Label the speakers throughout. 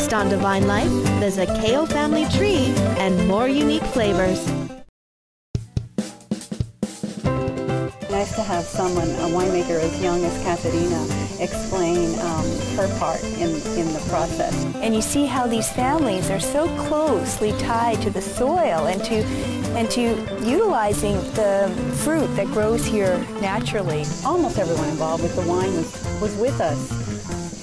Speaker 1: Next on Divine Life, the Zaccheo family tree and more unique flavors.
Speaker 2: Nice to have someone, a winemaker as young as Caterina, explain her part in the process.
Speaker 3: And you see how these families are so closely tied to the soil and to utilizing the fruit that grows here naturally.
Speaker 2: Almost everyone involved with the wine was with us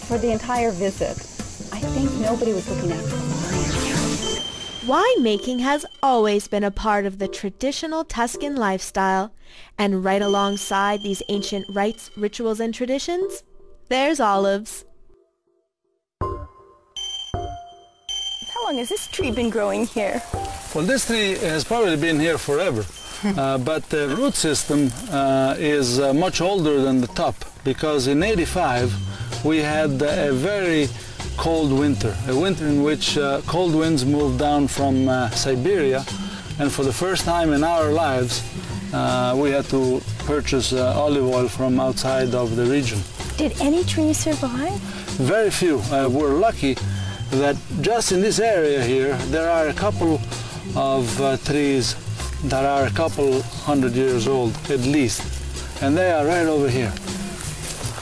Speaker 2: for the entire visit. I think nobody was looking after the wine.
Speaker 1: Winemaking has always been a part of the traditional Tuscan lifestyle, and right alongside these ancient rites, rituals, and traditions, there's olives.
Speaker 3: How long has this tree been growing here?
Speaker 4: Well, this tree has probably been here forever, but the root system is much older than the top, because in '85 we had a very cold winter, a winter in which cold winds moved down from Siberia, and for the first time in our lives we had to purchase olive oil from outside of the region.
Speaker 3: Did any trees survive?
Speaker 4: Very few. We're lucky that just in this area here there are a couple of trees that are a couple hundred years old at least, and they are right over here.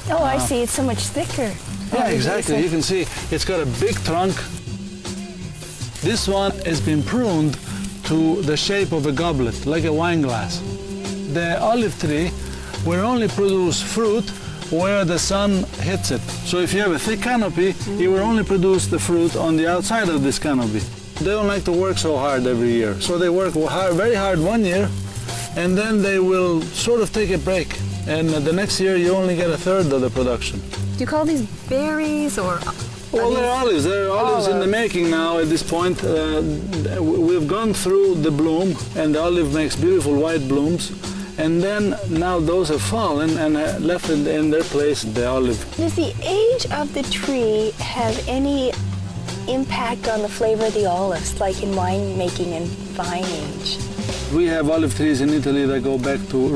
Speaker 3: Oh, I see. It's so much thicker.
Speaker 4: Yeah, exactly. You can see it's got a big trunk. This one has been pruned to the shape of a goblet, like a wine glass. The olive tree will only produce fruit where the sun hits it. So if you have a thick canopy, it will only produce the fruit on the outside of this canopy. They don't like to work so hard every year. So they work hard, very hard one year, and then they will sort of take a break. And the next year you only get a third of the production.
Speaker 3: Do you call these berries or?
Speaker 4: Well, they're olives. They're olives in the making now at this point. We've gone through the bloom, and the olive makes beautiful white blooms. And then now those have fallen and left in their place the olive.
Speaker 3: Does the age of the tree have any impact on the flavor of the olives, like in winemaking and vine age?
Speaker 4: We have olive trees in Italy that go back to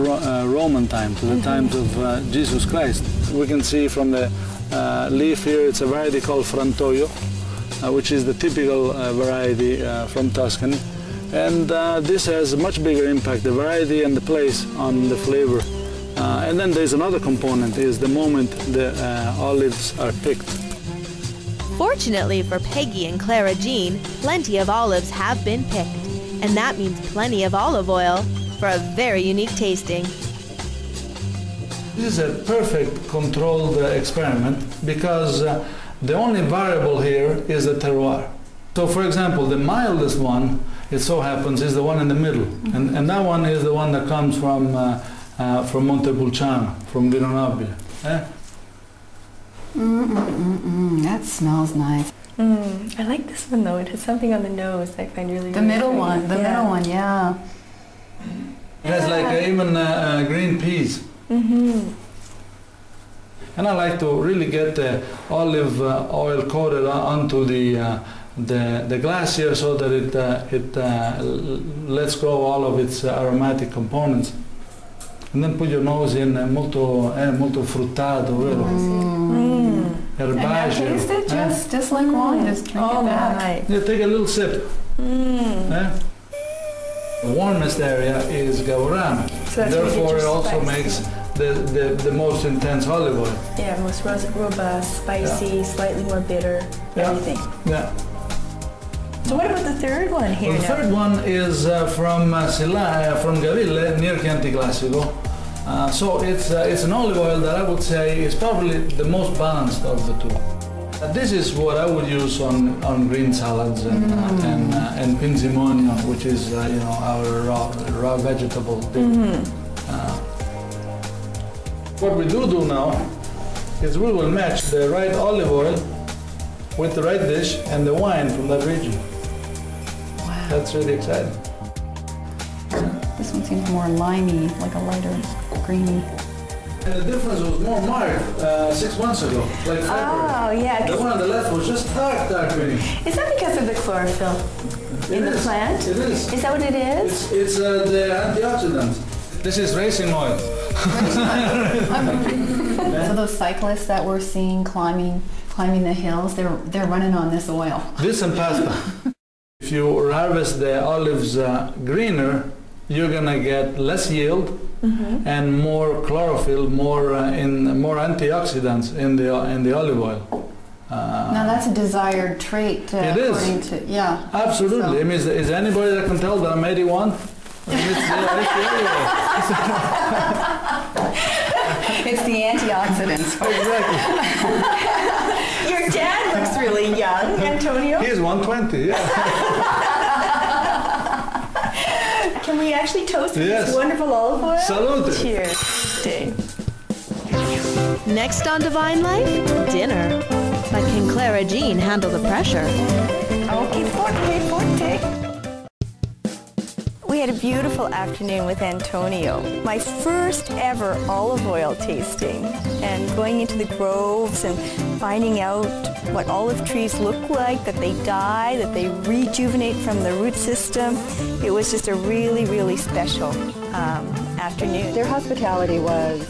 Speaker 4: Roman times, to the times of Jesus Christ. We can see from the leaf here, it's a variety called Frantoio, which is the typical variety from Tuscany. And this has a much bigger impact, the variety and the place on the flavor. And then there's another component, is the moment the olives are picked.
Speaker 1: Fortunately for Peggy and Clara Jean, plenty of olives have been picked, and that means plenty of olive oil for a very unique tasting.
Speaker 4: This is a perfect controlled experiment because the only variable here is the terroir. So for example, the mildest one, it so happens, is the one in the middle. And that one is the one that comes from Montepulciano, from Vino Nobile.
Speaker 5: That smells nice.
Speaker 3: I like this one though. It has something on the nose I find really
Speaker 5: The middle one, middle one, yeah.
Speaker 4: It has like even green peas. And I like to really get the olive oil coated onto the glass here so that it lets go all of its aromatic components. And then put your nose in molto fruttato, vero? Herbaceo.
Speaker 5: And taste it just like wine, just drink it back.
Speaker 3: Right.
Speaker 4: Yeah, take a little sip. The warmest area is Gaurana.
Speaker 3: So
Speaker 4: therefore, it also makes the most intense olive oil.
Speaker 3: Yeah, most robust, spicy, slightly more bitter, everything.
Speaker 4: Yeah.
Speaker 3: So what about the third one here
Speaker 4: Well, the third one is from Gaville, near Chianti Classico. So it's an olive oil that I would say is probably the most balanced of the two. This is what I would use on green salads and pinzimonio, which is our raw vegetable dip. What we do now is we will match the right olive oil with the right dish and the wine from that region. Wow. That's really exciting.
Speaker 5: This one seems more limey, like a lighter greeny.
Speaker 4: And the difference was more marked 6 months ago, like February.
Speaker 3: Oh, yeah.
Speaker 4: The one on the left was just dark green.
Speaker 3: Is that because of the chlorophyll in the plant?
Speaker 4: It is.
Speaker 3: Is that what it is?
Speaker 4: It's the antioxidants. This is racing oil.
Speaker 5: So those cyclists that we're seeing climbing climbing the hills, they're running on this oil.
Speaker 4: This and pasta. If you harvest the olives greener, you're gonna get less yield and more chlorophyll, more antioxidants in the olive oil.
Speaker 5: Now that's a desired trait.
Speaker 4: It is.
Speaker 5: According to, yeah.
Speaker 4: Absolutely.
Speaker 5: So.
Speaker 4: I mean, is there anybody that can tell that I'm 81?
Speaker 5: It's the antioxidants.
Speaker 4: Exactly.
Speaker 1: Your dad looks really young, Antonio.
Speaker 4: He's 120, yeah.
Speaker 1: Can we actually toast with
Speaker 4: Yes.
Speaker 1: this wonderful olive oil?
Speaker 4: Salute.
Speaker 1: Cheers. Next on Divine Life, dinner. But can Clara Jean handle the pressure?
Speaker 3: Okay, forte. We had a beautiful afternoon with Antonio. My first ever olive oil tasting, and going into the groves and finding out what olive trees look like, that they die, that they rejuvenate from the root system. It was just a really, really special afternoon.
Speaker 2: Their hospitality was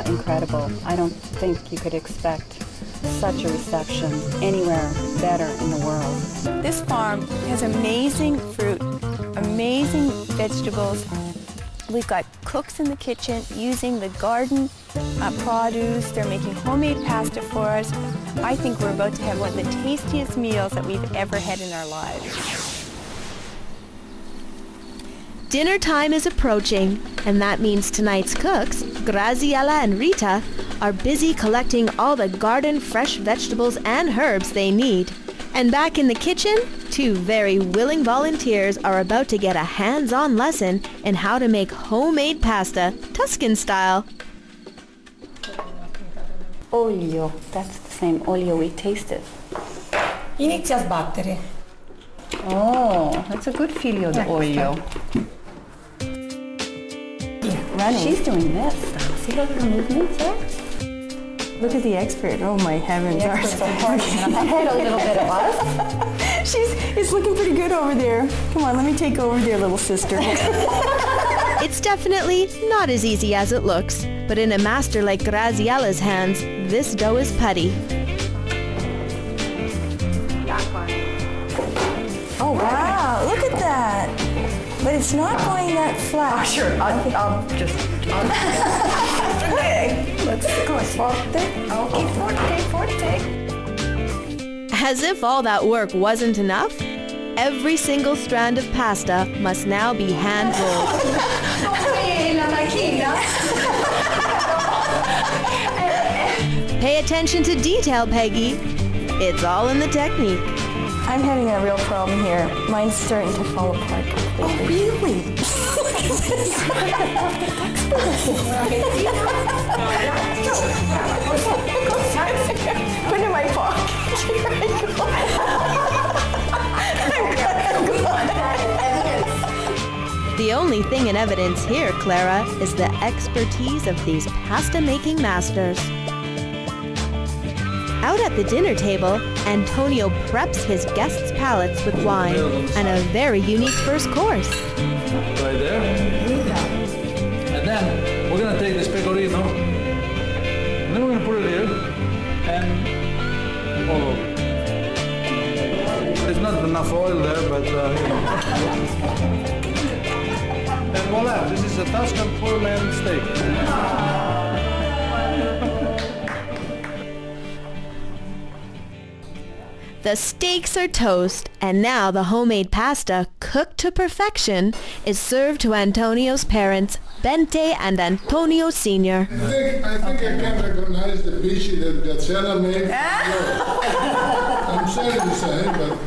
Speaker 2: incredible. I don't think you could expect such a reception anywhere better in the world.
Speaker 3: This farm has amazing fruit, amazing vegetables. We've got cooks in the kitchen using the garden produce. They're making homemade pasta for us. I think we're about to have one of the tastiest meals that we've ever had in our lives.
Speaker 1: Dinner time is approaching, and that means tonight's cooks, Graziella and Rita, are busy collecting all the garden fresh vegetables and herbs they need. And back in the kitchen, two very willing volunteers are about to get a hands-on lesson in how to make homemade pasta, Tuscan style.
Speaker 2: Olio, that's the same olio we tasted.
Speaker 6: Inizia a sbattere.
Speaker 2: Oh, that's a good figlio d'olio.
Speaker 3: Running.
Speaker 2: She's doing this. See how her movements are?
Speaker 3: Look at the expert. Oh my heavens.
Speaker 2: I had a little bit of us.
Speaker 3: It's looking pretty good over there. Come on, let me take over there, little sister.
Speaker 1: It's definitely not as easy as it looks, but in a master like Graziella's hands, this dough is putty.
Speaker 3: Oh wow, look at that. But it's not going that flat.
Speaker 2: Oh, sure. I'll just...
Speaker 3: Okay, let's go forte. Okay, forte.
Speaker 1: As if all that work wasn't enough, every single strand of pasta must now be hand-rolled. Pay attention to detail, Peggy. It's all in the technique.
Speaker 3: I'm having a real problem here. Mine's starting to fall apart completely. Oh, really? Put it in my pocket. Here I go.
Speaker 1: The only thing in evidence here, Clara, is the expertise of these pasta-making masters. Out at the dinner table, Antonio preps his guests' palates with wine and a very unique first course.
Speaker 4: Right there. And then we're going to take this pecorino, and then we're going to put it here, and all over. There's not enough oil there, but and voila, this is a Tuscan full-man steak.
Speaker 1: The steaks are toast, and now the homemade pasta, cooked to perfection, is served to Antonio's parents, Bente and Antonio Sr.
Speaker 7: I think I can recognize the dish that Graziella made. I'm sorry to say, but...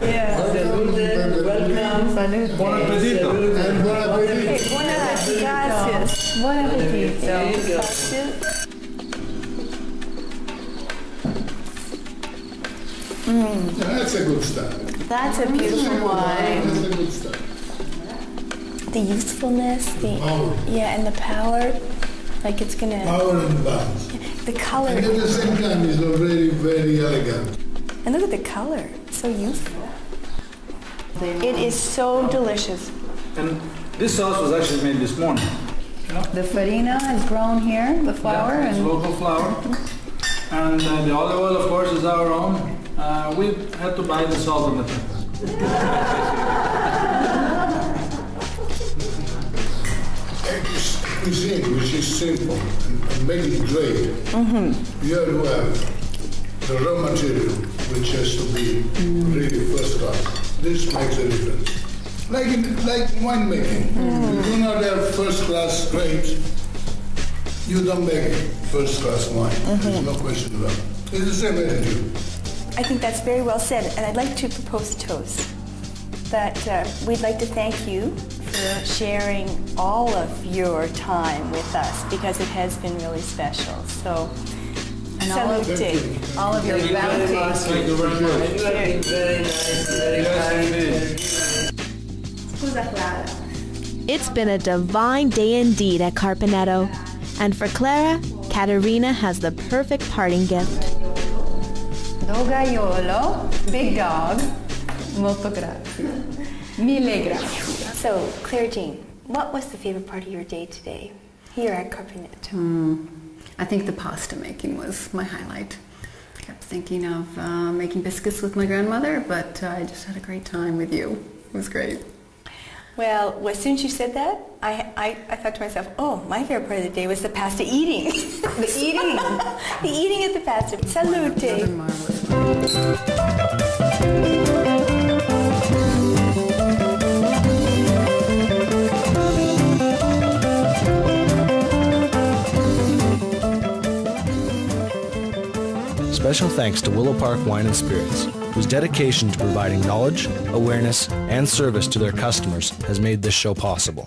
Speaker 4: Welcome. Buon appetito.
Speaker 7: And buon appetito.
Speaker 3: Gracias. Buon appetito.
Speaker 7: That's a good start.
Speaker 3: That's a beautiful wine.
Speaker 7: That's a good start.
Speaker 3: The youthfulness,
Speaker 7: Power.
Speaker 3: and the power, like it's gonna,
Speaker 7: Power and balance.
Speaker 3: the color.
Speaker 7: And at the same time, it's very, very elegant.
Speaker 3: And look at the color, it's so youthful. It is so delicious.
Speaker 4: And this sauce was actually made this morning.
Speaker 5: The farina has grown here, the flour,
Speaker 4: Yeah, it's
Speaker 5: and
Speaker 4: local flour. And the olive oil, of course, is our own. We had to buy the salt and the pepper.
Speaker 7: Cuisine, which is simple, and make it great. You have to have the raw material, which has to be really first class. This makes a difference. Like winemaking. If you do not have first class grapes, you don't make first class wine. There's no question about it. It's the same attitude.
Speaker 3: I think that's very well said, and I'd like to propose a toast. That we'd like to thank you for sharing all of your time with us, because it has been really special. So,
Speaker 5: And
Speaker 3: salute.
Speaker 5: all of your bounty.
Speaker 4: Thank you very much.
Speaker 6: You have been very nice, very
Speaker 4: Yes,
Speaker 6: kind.
Speaker 4: indeed.
Speaker 1: It's been a divine day indeed at Carpineto. And for Clara, Caterina has the perfect parting gift.
Speaker 5: Dogaiolo, big dog, molto grazie. Mille grazie.
Speaker 3: So, Claire Jean, what was the favorite part of your day today here at Carpineto?
Speaker 5: I think the pasta making was my highlight. I kept thinking of making biscuits with my grandmother, but I just had a great time with you. It was great.
Speaker 3: Well, as soon as you said that, I thought to myself, oh, my favorite part of the day was the pasta eating. The eating. The eating of the pasta. Salute.
Speaker 5: Another marvelous.
Speaker 8: Special thanks to Willow Park Wine and Spirits, whose dedication to providing knowledge, awareness, and service to their customers has made this show possible.